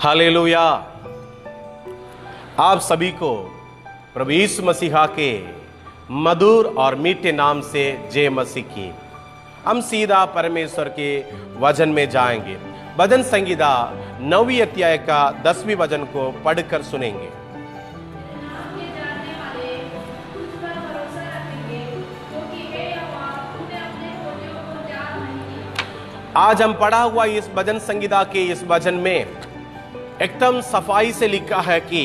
Hallelujah. आप सभी को प्रभु यीशु मसीहा के मधुर और मीठे नाम से जय मसीह की। हम सीधा परमेश्वर के वचन में जाएंगे। भजन संगीता 9वीं अध्याय का 10वीं वचन को पढ़कर सुनेंगे। आज हम पढ़ा हुआ इस भजन संगीता के इस भजन में एकदम सफाई से लिखा है कि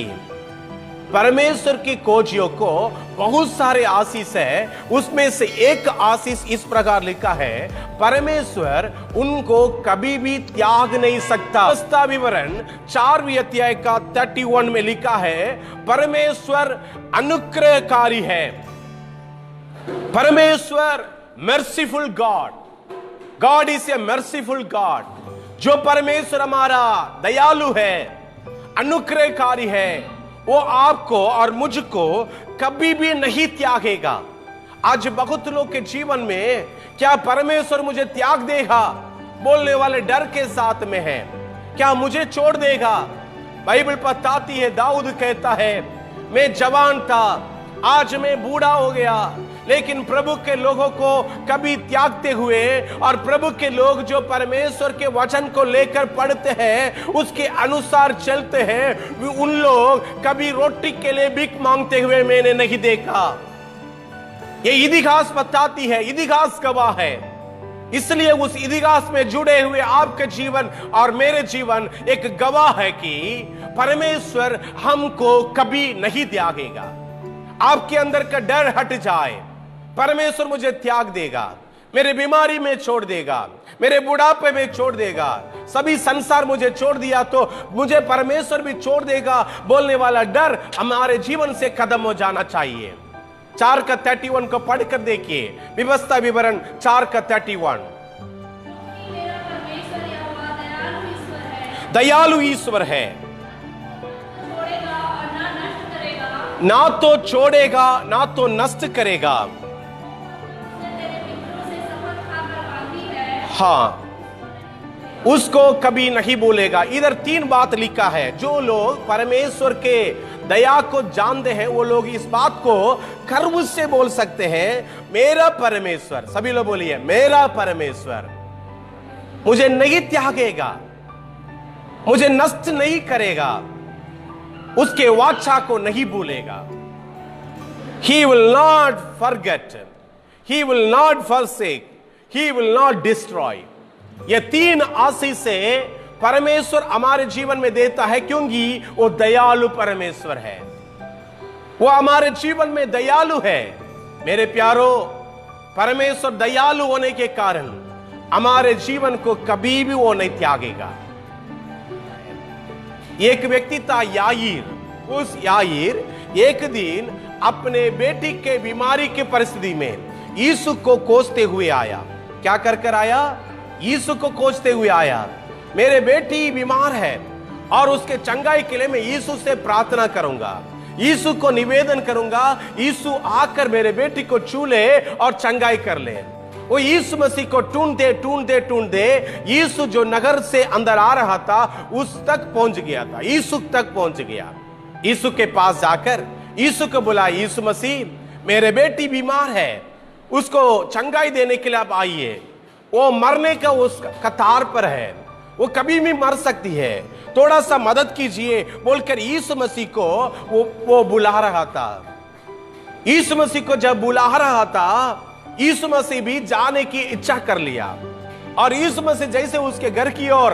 परमेश्वर की खोजियों को बहुत सारे आशीष है, उसमें से एक आशीष इस प्रकार लिखा है, परमेश्वर उनको कभी भी त्याग नहीं सकता। इसका विवरण 4वीं अध्याय का 31 में लिखा है, परमेश्वर अनुग्रहकारी है। परमेश्वर merciful God, God is a merciful God. जो परमेश्वर हमारा दयालु है, अनुग्रहकारी है, वो आपको और मुझको कभी भी नहीं त्यागेगा। आज बहुत लोग के जीवन में क्या परमेश्वर मुझे त्याग देगा बोलने वाले डर के साथ में है। क्या मुझे छोड़ देगा? बाइबल बताती है, दाऊद कहता है, मैं जवान था, आज मैं बूढ़ा हो गया, लेकिन प्रभु के लोगों को कभी त्यागते हुए, और प्रभु के लोग जो परमेश्वर के वचन को लेकर पढ़ते हैं, उसके अनुसार चलते हैं, उन लोग कभी रोटी के लिए भीख मांगते हुए मैंने नहीं देखा। ये इतिहास बताती है, इतिहास गवाह है। इसलिए उस इतिहास में जुड़े हुए आपके जीवन और मेरे जीवन एक गवाह है कि परमेश्वर हमको कभी नहीं त्यागेगा। आपके अंदर का डर हट जाए, परमेश्वर मुझे त्याग देगा, मेरे बीमारी में छोड़ देगा, मेरे बुढ़ापे में छोड़ देगा, सभी संसार मुझे छोड़ दिया तो मुझे परमेश्वर भी छोड़ देगा बोलने वाला डर हमारे जीवन से खत्म हो जाना चाहिए। 4 का 31 को पढ़कर देखिए, व्यवस्था विवरण 4 का 31। दयालु ईश्वर है, ना तो छोड़ेगा ना तो नष्ट करेगा। हाँ, उसको कभी नहीं भूलेगा। इधर 3 बात लिखा है। जो लोग परमेश्वर के दया को जानते हैं वो लोग इस बात को गर्व से बोल सकते हैं, मेरा परमेश्वर, सभी लोग बोलिए, मेरा परमेश्वर मुझे नहीं त्यागेगा, मुझे नष्ट नहीं करेगा, उसके वाचा को नहीं भूलेगा। He will not forget, He will not forsake, He will not destroy। ये 3 आशीष से परमेश्वर हमारे जीवन में देता है, क्योंकि वो दयालु परमेश्वर है, वो हमारे जीवन में दयालु है। मेरे प्यारो, परमेश्वर दयालु होने के कारण हमारे जीवन को कभी भी वो नहीं त्यागेगा। एक व्यक्ति था याईर। उस याईर एक दिन अपने बेटी के बीमारी की परिस्थिति में यीशु को खोजते हुए आया। क्या कर कर आया? यीशु को खोजते हुए आया। मेरे बेटी बीमार है और उसके चंगाई के लिए मैं यीशु से प्रार्थना करूंगा, यीशु को निवेदन करूंगा, यीशु आकर मेरे बेटी को छू ले और चंगाई कर ले। वो यीशु मसीह को ढूंढते यीशु जो नगर से अंदर आ रहा था उस तक पहुंच गया था। यीशु तक पहुंच गया। यीशु के पास जाकर यीशु को बोला, यीशु मसीह, मेरे बेटी बीमार है, उसको चंगाई देने के लिए आप आइए। वो मरने का उस कतार पर है, वो कभी भी मर सकती है, थोड़ा सा मदद कीजिए बोलकर यीशु मसीह को वो बुला रहा था। यीशु मसीह को जब बुला रहा था, यीशु मसीह भी जाने की इच्छा कर लिया। और यीशु मसीह जैसे उसके घर की ओर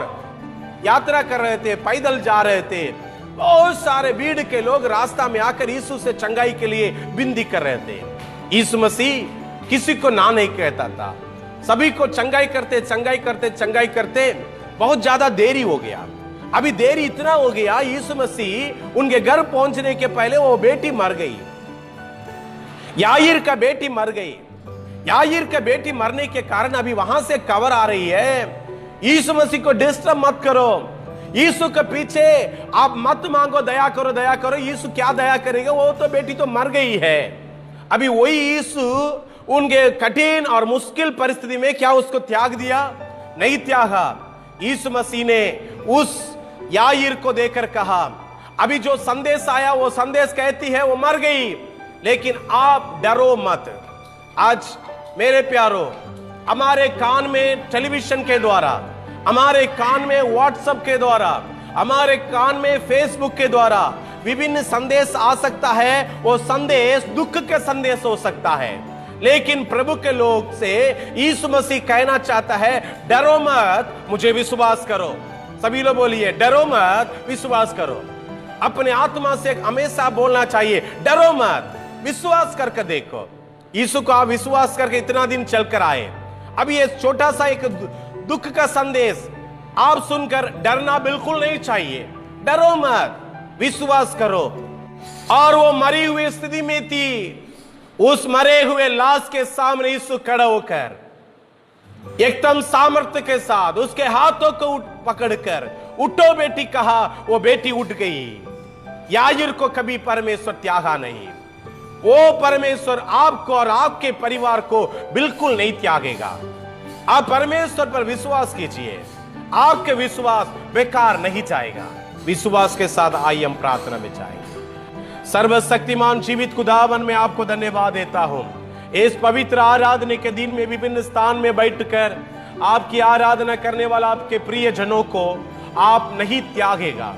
यात्रा कर रहे थे, पैदल जा रहे थे, बहुत सारे भीड़ के लोग रास्ता में आकर यीशु से चंगाई के लिए विनती कर रहे थे। यीशु मसीह किसी को ना नहीं कहता था, सभी को चंगाई करते बहुत ज्यादा देरी हो गया। अभी देरी इतना हो गया, यीशु मसीह उनके घर पहुंचने के पहले वो बेटी मर गई। याईर का बेटी मर गई। याईर का बेटी मरने के कारण अभी वहां से खबर आ रही है, यीशु मसीह को डिस्टर्ब मत करो, यीशु के पीछे आप मत मांगो, दया करो। यीशु क्या दया करेगा, वो तो बेटी तो मर गई है। अभी वही यीशु उनके कठिन और मुश्किल परिस्थिति में क्या उसको त्याग दिया? नहीं त्यागा। यीशु मसीह ने उस याईर को देकर कहा, अभी जो संदेश आया वो संदेश कहती है वो मर गई, लेकिन आप डरो मत। आज मेरे प्यारो, हमारे कान में टेलीविजन के द्वारा, हमारे कान में व्हाट्सएप के द्वारा, हमारे कान में फेसबुक के द्वारा विभिन्न संदेश आ सकता है। वो संदेश दुख के संदेश हो सकता है, लेकिन प्रभु के लोग से यीशु मसीह कहना चाहता है, डरो मत, मुझे विश्वास करो। सभी लोग बोलिए, डरो मत, विश्वास करो। अपने आत्मा से हमेशा बोलना चाहिए, डरो मत, विश्वास करके देखो। यीशु को आप विश्वास करके इतना दिन चलकर आए, अभी ये छोटा सा एक दुख का संदेश आप सुनकर डरना बिल्कुल नहीं चाहिए। डरो मत, विश्वास करो। और वो मरी हुई स्थिति में थी, उस मरे हुए लाश के सामने यीशु खड़ा होकर एकदम सामर्थ्य के साथ उसके हाथों को पकड़कर उठो बेटी कहा, वो बेटी उठ गई। याईर को कभी परमेश्वर त्यागा नहीं। वो परमेश्वर आपको और आपके परिवार को बिल्कुल नहीं त्यागेगा। आप परमेश्वर पर विश्वास कीजिए, आपके विश्वास बेकार नहीं जाएगा। विश्वास के साथ आइए हम प्रार्थना में जाएंगे। सर्वशक्तिमान जीवित खुदावन में आपको धन्यवाद देता हूं। इस पवित्र आराधना के दिन में विभिन्न स्थान में बैठकर आपकी आराधना करने वाला आपके प्रिय जनों को आप नहीं त्यागेगा।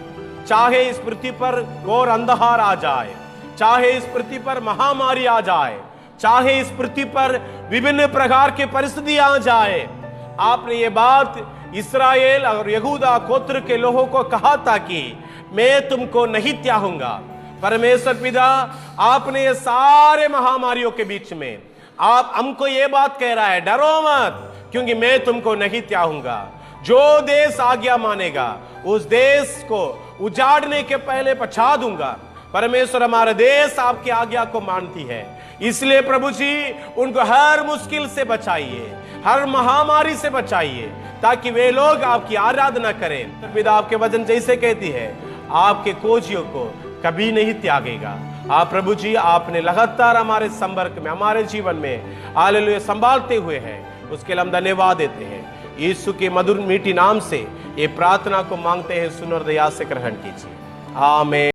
चाहे इस पृथ्वी पर घोर अंधकार आ जाए, चाहे इस पृथ्वी पर महामारी आ जाए, चाहे इस पृथ्वी पर विभिन्न प्रकार की परिस्थिति आ जाए, आपने ये बात इस्राएल और यहूदा गोत्र के लोगों को कहा था कि मैं तुमको नहीं त्यागूंगा। परमेश्वर पिता, आपने ये सारे महामारियों के बीच में आप हमको ये बात कह रहा है, डरो मत, क्योंकि मैं तुमको नहीं त्यागूंगा। जो देश आज्ञा मानेगा उस देश को उजाड़ने के पहले पछा दूंगा। परमेश्वर, हमारा देश आपकी आज्ञा को मानती है, इसलिए प्रभु जी उनको हर मुश्किल से बचाइए, हर महामारी से बचाइए, ताकि वे लोग आपकी आराधना करें। पिता, आपके वचन जैसे कहती है, आपके खोजियों को कभी नहीं त्यागेगा। आप प्रभु जी, आपने लगातार हमारे संपर्क में, हमारे जीवन में हालेलुया संभालते हुए हैं, उसके लिए हम धन्यवाद देते हैं। यीशु के मधुर मीठी नाम से ये प्रार्थना को मांगते हैं, सुन और दया से ग्रहण कीजिए। आमीन।